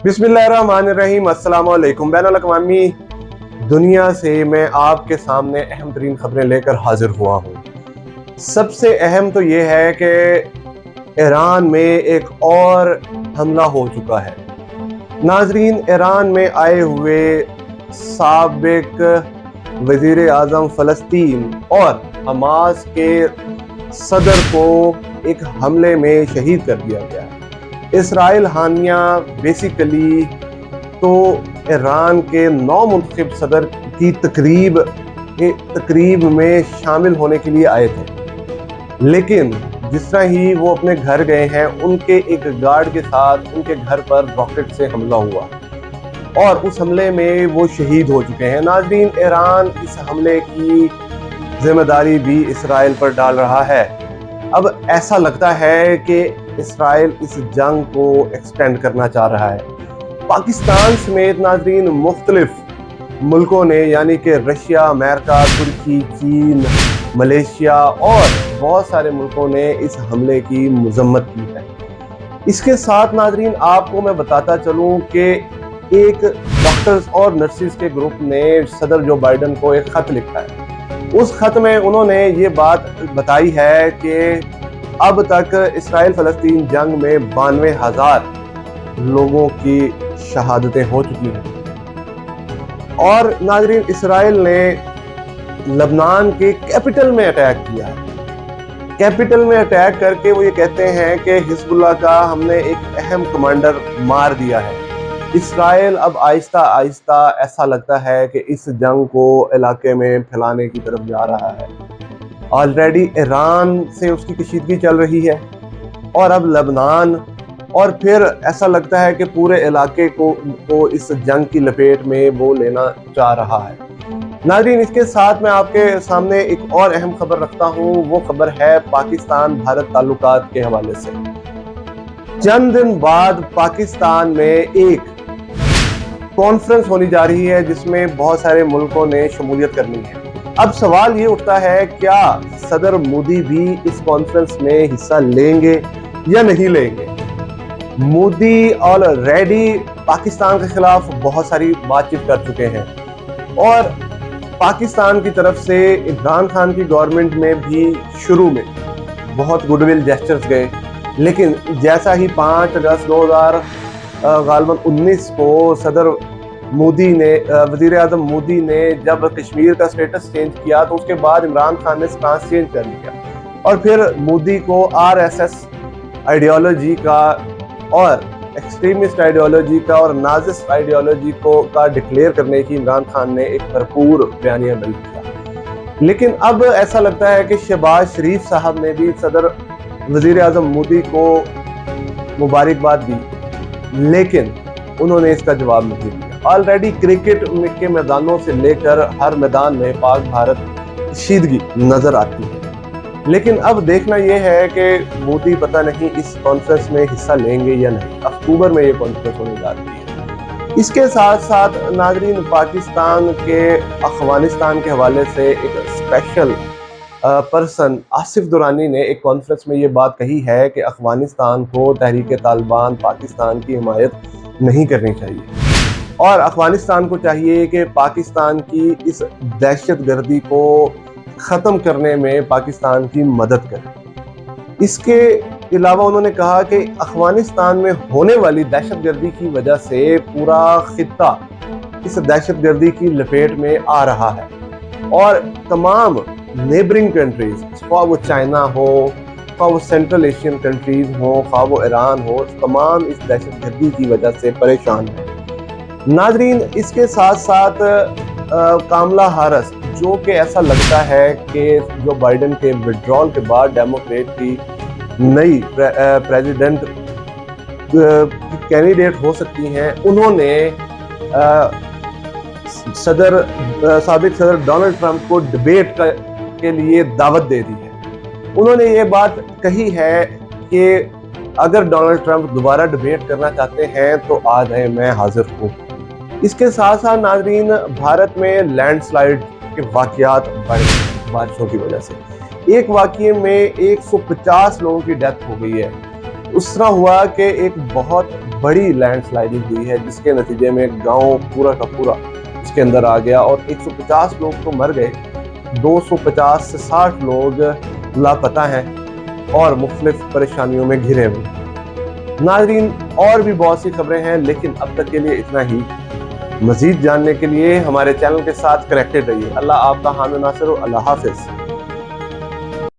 बिस्मिल्लाहिर्रहमानिर्रहीम। अस्सलाम वालेकुम। बैनुल अक़वामी दुनिया से मैं आपके सामने अहम तरीन खबरें लेकर हाजिर हुआ हूँ। सबसे अहम तो ये है कि ईरान में एक और हमला हो चुका है। नाजरीन, ईरान में आए हुए साबिक वज़ीर आज़म फ़लस्तीन और हमास के सदर को एक हमले में शहीद कर दिया गया है। इसराइल हानिया बेसिकली तो ईरान के नौ मुंतखब सदर की तकरीब में शामिल होने के लिए आए थे, लेकिन जिस तरह ही वो अपने घर गए हैं, उनके एक गार्ड के साथ उनके घर पर रॉकेट से हमला हुआ और उस हमले में वो शहीद हो चुके हैं। नाज़रीन, ईरान इस हमले की जिम्मेदारी भी इसराइल पर डाल रहा है। अब ऐसा लगता है कि इसराइल इस जंग को एक्सटेंड करना चाह रहा है। पाकिस्तान समेत नाज़रीन मुख्तलिफ मुल्कों ने यानी कि रशिया, अमेरिका, तुर्की, चीन, मलेशिया और बहुत सारे मुल्कों ने इस हमले की मजम्मत की है। इसके साथ नाज़रीन आपको मैं बताता चलूं कि एक डॉक्टर्स और नर्सिस के ग्रुप ने सदर जो बाइडन को एक ख़त लिखा है। उस खत में उन्होंने ये बात बताई है कि अब तक इसराइल फ़लस्तीन जंग में 92,000 लोगों की शहादतें हो चुकी हैं। और नाज़रीन, इसराइल ने लबनान के कैपिटल में अटैक किया है। कैपिटल में अटैक करके वो ये कहते हैं कि हिजबुल्लाह का हमने एक अहम कमांडर मार दिया है। इसराइल अब आहिस्ता आहिस्ता ऐसा लगता है कि इस जंग को इलाके में फैलाने की तरफ जा रहा है। ऑलरेडी ईरान से उसकी कशीदगी चल रही है और अब लबनान, और फिर ऐसा लगता है कि पूरे इलाके को इस जंग की लपेट में वो लेना चाह रहा है। नाज़रीन, इसके साथ मैं आपके सामने एक और अहम खबर रखता हूँ। वो खबर है पाकिस्तान भारत ताल्लुकात के हवाले से। चंद दिन बाद पाकिस्तान में एक कॉन्फ्रेंस होने जा रही है जिसमें बहुत सारे मुल्कों ने शमूलियत करनी है। अब सवाल ये उठता है, क्या सदर मोदी भी इस कॉन्फ्रेंस में हिस्सा लेंगे या नहीं लेंगे? मोदी ऑलरेडी पाकिस्तान के खिलाफ बहुत सारी बातचीत कर चुके हैं और पाकिस्तान की तरफ से इमरान खान की गवर्नमेंट में भी शुरू में बहुत गुडविल जेस्चर्स गए, लेकिन जैसा ही 5 अगस्त 2019 को सदर मोदी ने वज़ीर आज़म मोदी ने जब कश्मीर का स्टेटस चेंज किया, तो उसके बाद इमरान खान ने स्टांस चेंज कर लिया और फिर मोदी को आरएसएस आइडियोलॉजी का और एक्सट्रीमिस्ट आइडियोलॉजी का और नाजिस्ट आइडियोलॉजी का डिक्लेयर करने की इमरान खान ने एक भरपूर बयानिया बयान किया। लेकिन अब ऐसा लगता है कि शहबाज शरीफ साहब ने भी सदर वज़ीर आज़म मोदी को मुबारकबाद दी, लेकिन उन्होंने इसका जवाब नहीं दिया। ऑलरेडी क्रिकेट के मैदानों से लेकर हर मैदान में पाक भारत कशीदगी नजर आती है, लेकिन अब देखना यह है कि मोदी पता नहीं इस कॉन्फ्रेंस में हिस्सा लेंगे या नहीं। अक्टूबर में ये कॉन्फ्रेंस होने जा रही है। इसके साथ साथ नाज़रीन, पाकिस्तान के अफगानिस्तान के हवाले से एक स्पेशल पर्सन आसिफ दुरानी ने एक कॉन्फ्रेंस में ये बात कही है कि अफगानिस्तान को तहरीक तालिबान पाकिस्तान की हिमायत नहीं करनी चाहिए और अफगानिस्तान को चाहिए कि पाकिस्तान की इस दहशतगर्दी को ख़त्म करने में पाकिस्तान की मदद करे। इसके अलावा उन्होंने कहा कि अफगानिस्तान में होने वाली दहशतगर्दी की वजह से पूरा खित्ता इस दहशतगर्दी की लपेट में आ रहा है और तमाम नेबरिंग कंट्रीज, ख्वाह वो चाइना हो, ख्वाह वो सेंट्रल एशियन कंट्रीज हो, ख्वाह वो ईरान हो, तमाम इस दहशतगर्दी की वजह से परेशान है। नाजरीन, इसके साथ साथ कामला हारिस, जो कि ऐसा लगता है कि जो बाइडन के विड्रॉल के बाद डेमोक्रेट की नई प्रेसिडेंट कैंडिडेट हो सकती हैं, उन्होंने साबिक सदर डोनाल्ड ट्रंप को डिबेट के लिए दावत दे दी है। उन्होंने ये बात कही है कि अगर डोनाल्ड ट्रंप दोबारा डिबेट करना चाहते हैं तो आ जाए, मैं हाजिर हूँ। इसके साथ साथ नाजरीन, भारत में लैंडस्लाइड के वाक़यात बढ़ बारिशों की वजह से। एक वाक़ये में 150 लोगों की डेथ हो गई है उस तरह हुआ कि एक बहुत बड़ी लैंडस्लाइडिंग हुई है, जिसके नतीजे में गांव पूरा का पूरा उसके अंदर आ गया और 150 लोग तो मर गए, 250 से 60 लोग लापता हैं और मुख्तलिफ परेशानियों में घिरे हुए। नाज़रीन, और भी बहुत सी खबरें हैं, लेकिन अब तक के लिए इतना ही। मजीद जानने के लिए हमारे चैनल के साथ कनेक्टेड रहिए। अल्लाह आपका हामी नासिर हो। अल्लाह हाफिज।